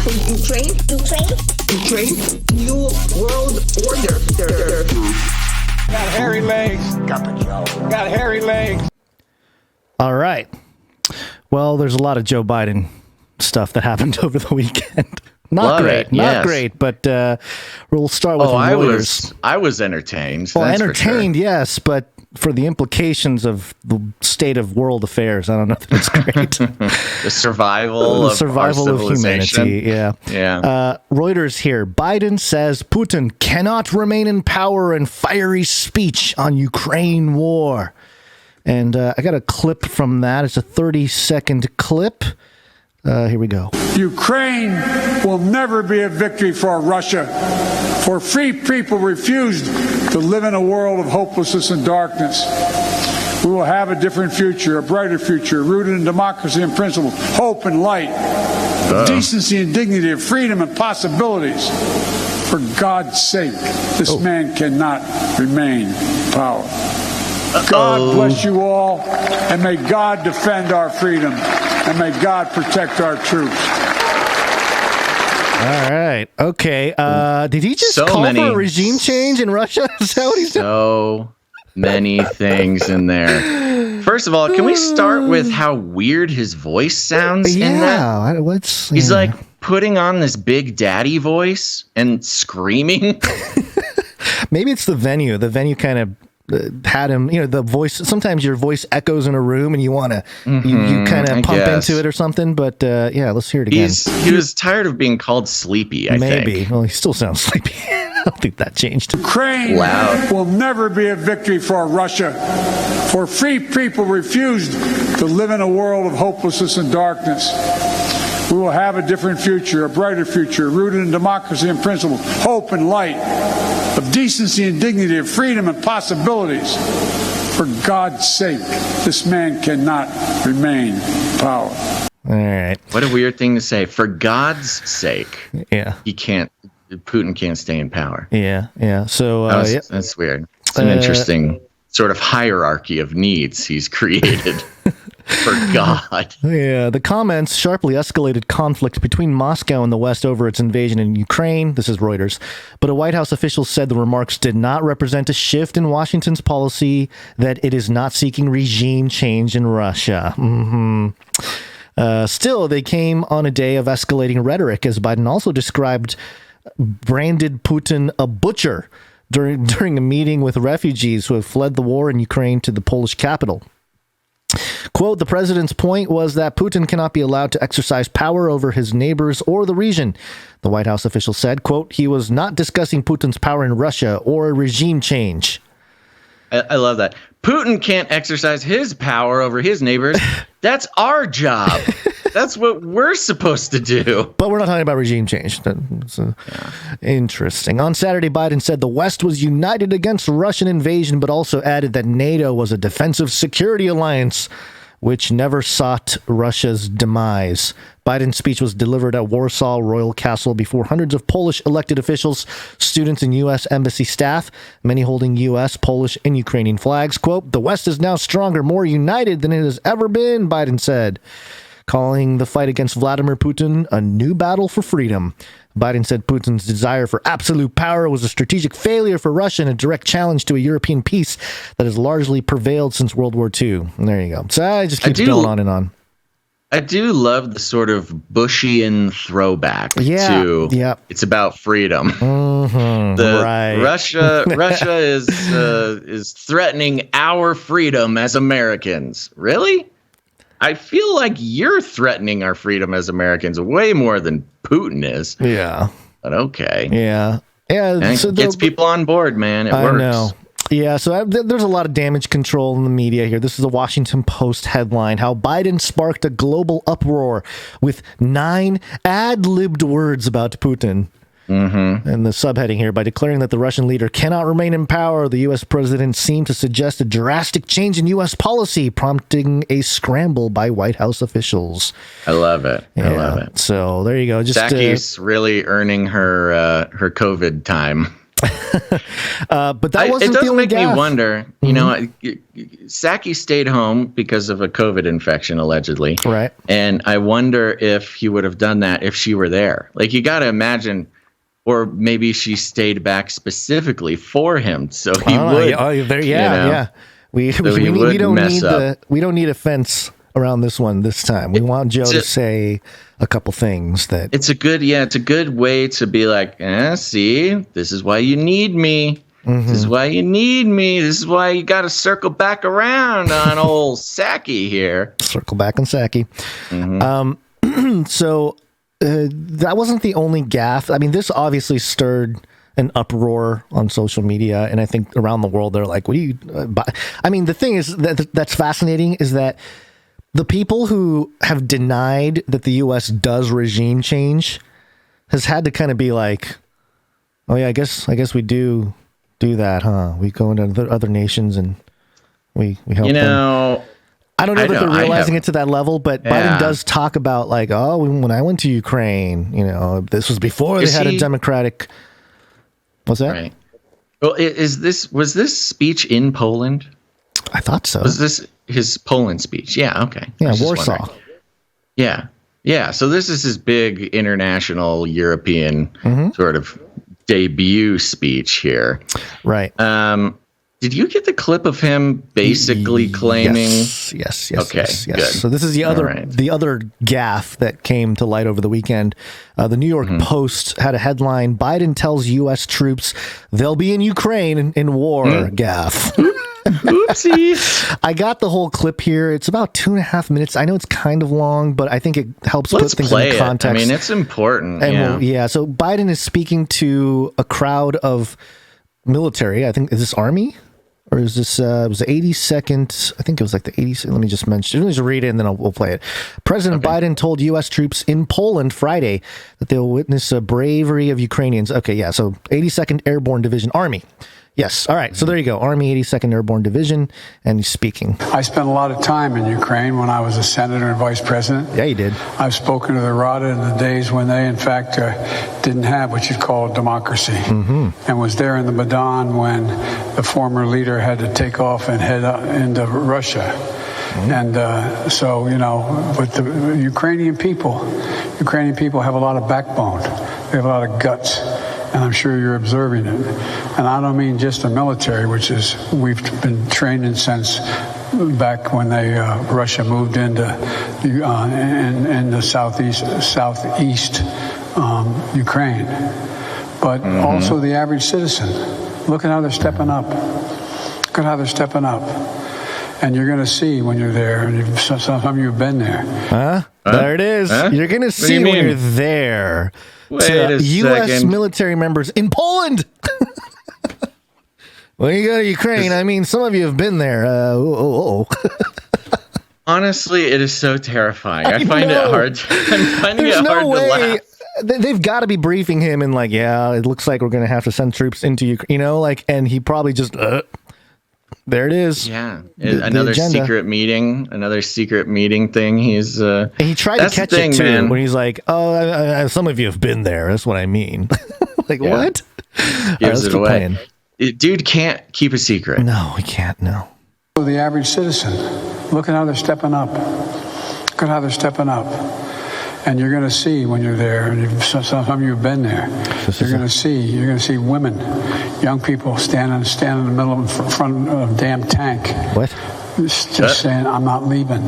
Ukraine, new world order. Got hairy legs. Got hairy legs. All right. Well, there's a lot of Joe Biden stuff that happened over the weekend. Not great, but we'll start with Reuters. I was entertained. Well, entertained, yes, but for the implications of the state of world affairs, I don't know if it's great. The survival of humanity, yeah. Reuters here. Biden says Putin cannot remain in power in fiery speech on Ukraine war. And I got a clip from that. It's a 30-second clip. Here we go. Ukraine will never be a victory for Russia, for free people refused to live in a world of hopelessness and darkness. We will have a different future, a brighter future, rooted in democracy and principle, hope and light, of decency and dignity, of freedom and possibilities. For God's sake, this man cannot remain in power. God bless you all, and may God defend our freedom, and may God protect our troops. All right. Okay. Did he just call for a regime change in Russia? Is that what he's doing? So many things in there. First of all, can we start with how weird his voice sounds in that? He's like putting on this Big Daddy voice and screaming. Maybe it's the venue. The venue kind of had him, the voice. Sometimes your voice echoes in a room and you want to, you kind of pump into it or something. But let's hear it again. He was tired of being called sleepy, I think. Maybe. Well, he still sounds sleepy. I don't think that changed. Ukraine will never be a victory for Russia, for free people refused to live in a world of hopelessness and darkness. We will have a different future, a brighter future, rooted in democracy and principle, hope and light, of decency and dignity, of freedom and possibilities. For God's sake, this man cannot remain in power. All right. What a weird thing to say. For God's sake. Yeah. Putin can't stay in power. Yeah. So that's weird. It's an interesting sort of hierarchy of needs he's created. For God. Yeah, the comments sharply escalated conflict between Moscow and the West over its invasion in Ukraine. This is Reuters. But a White House official said the remarks did not represent a shift in Washington's policy, that it is not seeking regime change in Russia. Still, they came on a day of escalating rhetoric, as Biden also branded Putin a butcher during a meeting with refugees who have fled the war in Ukraine to the Polish capital. Quote, the president's point was that Putin cannot be allowed to exercise power over his neighbors or the region. The White House official said, quote, he was not discussing Putin's power in Russia or a regime change. I love that. Putin can't exercise his power over his neighbors. That's our job. That's what we're supposed to do. But we're not talking about regime change. Interesting. On Saturday, Biden said the West was united against Russian invasion, but also added that NATO was a defensive security alliance which never sought Russia's demise. Biden's speech was delivered at Warsaw Royal Castle before hundreds of Polish elected officials, students, and U.S. embassy staff, many holding U.S., Polish, and Ukrainian flags. Quote, the West is now stronger, more united than it has ever been, Biden said, calling the fight against Vladimir Putin a new battle for freedom. Biden said Putin's desire for absolute power was a strategic failure for Russia and a direct challenge to a European peace that has largely prevailed since World War II. And there you go. So I just keep going on and on. I do love the sort of Bushian throwback to it's about freedom. Russia is threatening our freedom as Americans. Really? I feel like you're threatening our freedom as Americans way more than Putin is. Yeah. But okay. Yeah. And so it gets people on board, man. It works. I know. Yeah, so there's a lot of damage control in the media here. This is a Washington Post headline, how Biden sparked a global uproar with 9 ad-libbed words about Putin. And the subheading here, by declaring that the Russian leader cannot remain in power, the U.S. president seemed to suggest a drastic change in U.S. policy, prompting a scramble by White House officials. I love it. I love it. So there you go. Jackie's really earning her COVID time. But that wasn't it the does only make me gaffe. wonder. You know, Psaki stayed home because of a COVID infection, allegedly. Right. And I wonder if he would have done that if she were there. Like, you got to imagine, or maybe she stayed back specifically for him, so he would. Yeah. We don't need a fence around this one this time. We want Joe to say a couple things that it's a good way to be like, see, this is why you need me. This is why you need me. This is why you got to circle back around on old Psaki here. Circle back on Psaki. So that wasn't the only gaffe. I mean, this obviously stirred an uproar on social media, and I think around the world they're like, "What do you?" I mean, the thing is that's fascinating is that the people who have denied that the U.S. does regime change has had to kind of be like, "Oh yeah, I guess we do that, huh? We go into other nations and we help them." I don't know that they're realizing it to that level, but Biden does talk about like, "Oh, when I went to Ukraine, this was before they had a democratic." What's that? Right. Well, was this speech in Poland? I thought so. Was this his Poland speech? Yeah. Okay. Yeah, Warsaw. Yeah. Yeah. So this is his big international European sort of debut speech here. Right. Did you get the clip of him basically claiming? Yes. Okay. Yes. Good. So this is the other gaffe that came to light over the weekend. The New York Post had a headline: Biden tells U.S. troops they'll be in Ukraine in war. Gaffe. Oopsies. I got the whole clip here. It's about 2.5 minutes. I know it's kind of long, but I think it helps put things into context. I mean, it's important. And so Biden is speaking to a crowd of military. I think, is this Army? Or is this, it was the 82nd, I think it was like the 80th, let me just read it and then we'll play it. President Biden told U.S. troops in Poland Friday that they will witness a bravery of Ukrainians. Okay, yeah, so 82nd Airborne Division, Army. Yes, all right, so there you go, Army 82nd Airborne Division, and he's speaking. I spent a lot of time in Ukraine when I was a senator and vice president. Yeah, you did. I've spoken to the Rada in the days when they, in fact, didn't have what you'd call democracy, and was there in the Maidan when the former leader had to take off and head into Russia. And so, but the Ukrainian people have a lot of backbone. They have a lot of guts. And I'm sure you're observing it. And I don't mean just the military, which is we've been trained in since back when Russia moved into in the southeast Ukraine, but also the average citizen. Look at how they're stepping up. Look at how they're stepping up. And you're going to see when you're there, and some of you have been there. There it is. You're going to see when you're there. Wait a U.S. second. military members in Poland. When you go to Ukraine, I mean, some of you have been there. Honestly, it is so terrifying. I find it hard. I'm finding it hard to laugh. They've got to be briefing him and like, yeah, it looks like we're going to have to send troops into Ukraine, and he probably just, there it is. Yeah. Another secret meeting thing. He tried to catch it too, man. When he's like, oh, some of you have been there. That's what I mean. Like, what? Gives it away. Dude can't keep a secret. No, he can't. No. The average citizen, look at how they're stepping up. Look at how they're stepping up. And you're going to see when you're there, and some of you have been there. You're going to see women, young people standing in the middle in front of a damn tank. What? Just saying, I'm not leaving.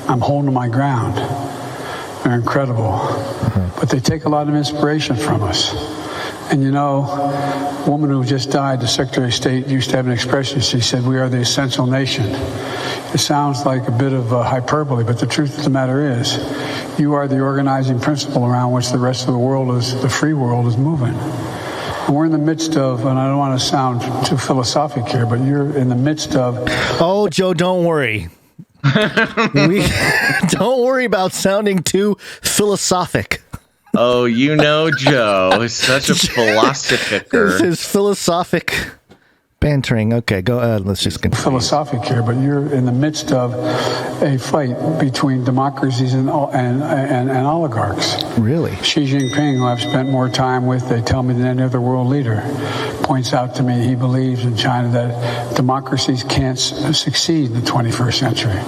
I'm holding my ground. They're incredible. But they take a lot of inspiration from us. And a woman who just died, the Secretary of State, used to have an expression. She said, "We are the essential nation." It sounds like a bit of hyperbole, but the truth of the matter is, you are the organizing principle around which the rest of the world the free world is moving. And we're in the midst of, and I don't want to sound too philosophic here, but you're in the midst of... Oh, Joe, don't worry. Don't worry about sounding too philosophic. Oh, Joe is such a philosophicer. His philosophic Bantering. Okay, go. Let's just continue. Philosophic here, but you're in the midst of a fight between democracies and oligarchs. Really? Xi Jinping, who I've spent more time with, they tell me than any other world leader, points out to me he believes in China that democracies can't succeed in the 21st century.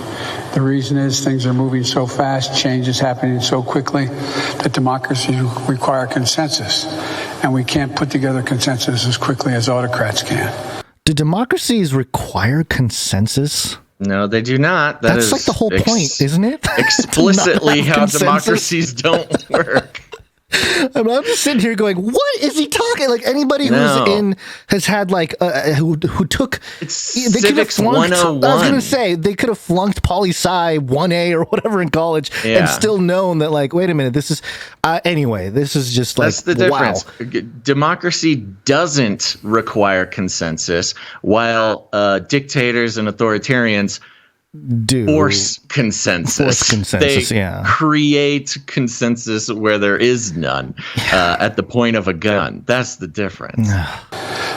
The reason is things are moving so fast, change is happening so quickly that democracies require consensus, and we can't put together consensus as quickly as autocrats can. Do democracies require consensus? No, they do not. That's like the whole point, isn't it? Explicitly how democracies don't work. I mean, I'm just sitting here going, what is he talking? Like anybody has had like who took Civics 101. I was going to say they could have flunked poli-sci 1A or whatever in college and still known that like, wait a minute, this is anyway. This is just like, that's the difference. Wow. Democracy doesn't require consensus, while dictators and authoritarians force consensus. They create consensus where there is none at the point of a gun. That's the difference.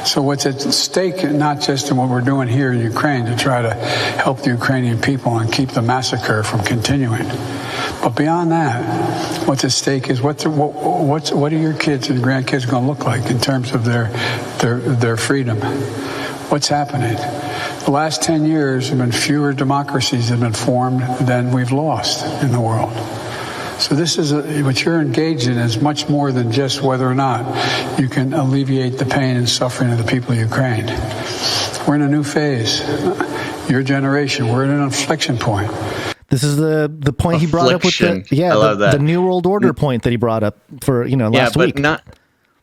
So what's at stake, not just in what we're doing here in Ukraine to try to help the Ukrainian people and keep the massacre from continuing, but beyond that, what's at stake is what are your kids and grandkids going to look like in terms of their freedom? What's happening? The last 10 years have been fewer democracies that have been formed than we've lost in the world. So this is what you're engaged in is much more than just whether or not you can alleviate the pain and suffering of the people of Ukraine. We're in a new phase. Your generation, we're at an inflection point. This is the point he brought up with the New World Order point that he brought up for last week.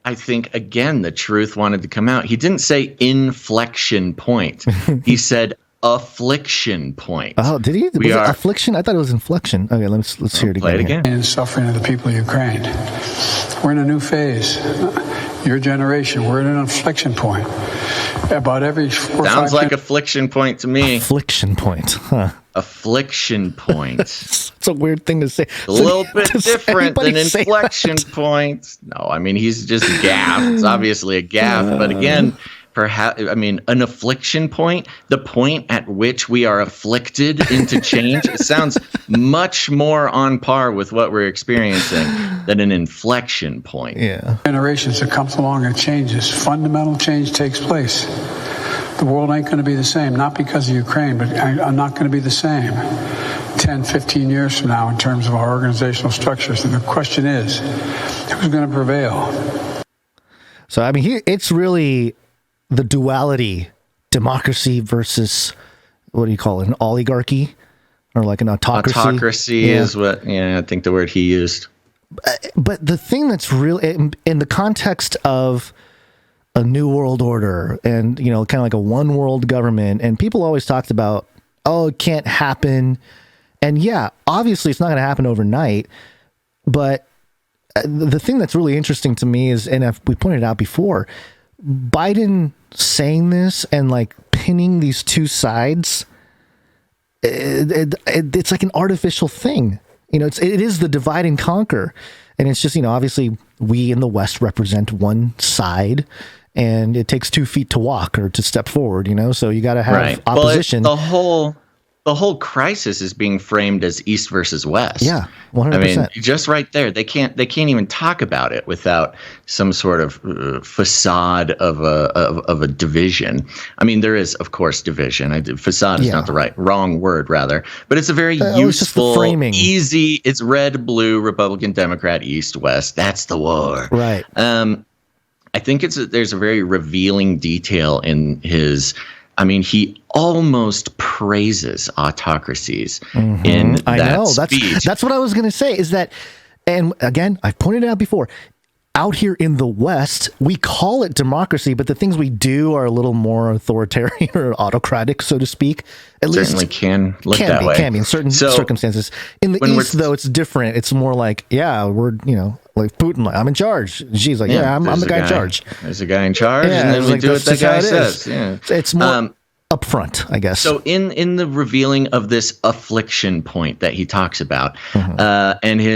I think, again, the truth wanted to come out. He didn't say inflection point. He said affliction point. Oh, did he? Was it affliction? I thought it was inflection. Okay, let's hear it again. Play it again. And suffering of the people of Ukraine. We're in a new phase. Your generation, we're at an inflection point. About every 4 or 5 Sounds like affliction point to me. Affliction point, huh? Affliction point. It's a weird thing to say. A little bit different than inflection point. No, I mean, he's just gaffed. It's obviously a gaff. But again, perhaps, I mean, an affliction point, the point at which we are afflicted into change, it sounds much more on par with what we're experiencing than an inflection point. Yeah. Generations that comes along and changes, fundamental change takes place. The world ain't going to be the same, not because of Ukraine, but I'm not going to be the same 10, 15 years from now in terms of our organizational structures. And the question is, who's going to prevail? So, I mean, it's really the duality, democracy versus, what do you call it, an oligarchy or like an autocracy? Autocracy is what, I think the word he used. But the thing that's really, in the context of a new world order and, kind of like a one world government, and people always talked about, it can't happen. And obviously it's not going to happen overnight. But the thing that's really interesting to me is, and we pointed out before, Biden saying this and like pinning these two sides, it's like an artificial thing. It is the divide and conquer. And it's just, obviously we in the West represent one side, and it takes 2 feet to walk or to step forward, so you got to have opposition. Well, the whole crisis is being framed as East versus West. Yeah, 100%. I mean, just right there, they can't even talk about it without some sort of facade of a division. I mean, there is, of course, division. Facade is not the wrong word, rather, but it's a very useful, framing. Easy. It's red, blue, Republican, Democrat, East, West. That's the war, right? I think there's a very revealing detail in his. I mean, he almost praises autocracies in that I know. speech. That's what I was going to say is that, and again, I've pointed it out before, out here in the West, we call it democracy, but the things we do are a little more authoritarian or autocratic, so to speak. At Certainly least can look that way. Can be in certain circumstances. In the East, though, it's different. It's more like, we're, like Putin, like, I'm in charge. She's like, I'm the guy in charge. There's a guy in charge, and then we do what that guy says. Yeah. It's more upfront, I guess. So in the revealing of this affliction point that he talks about, and his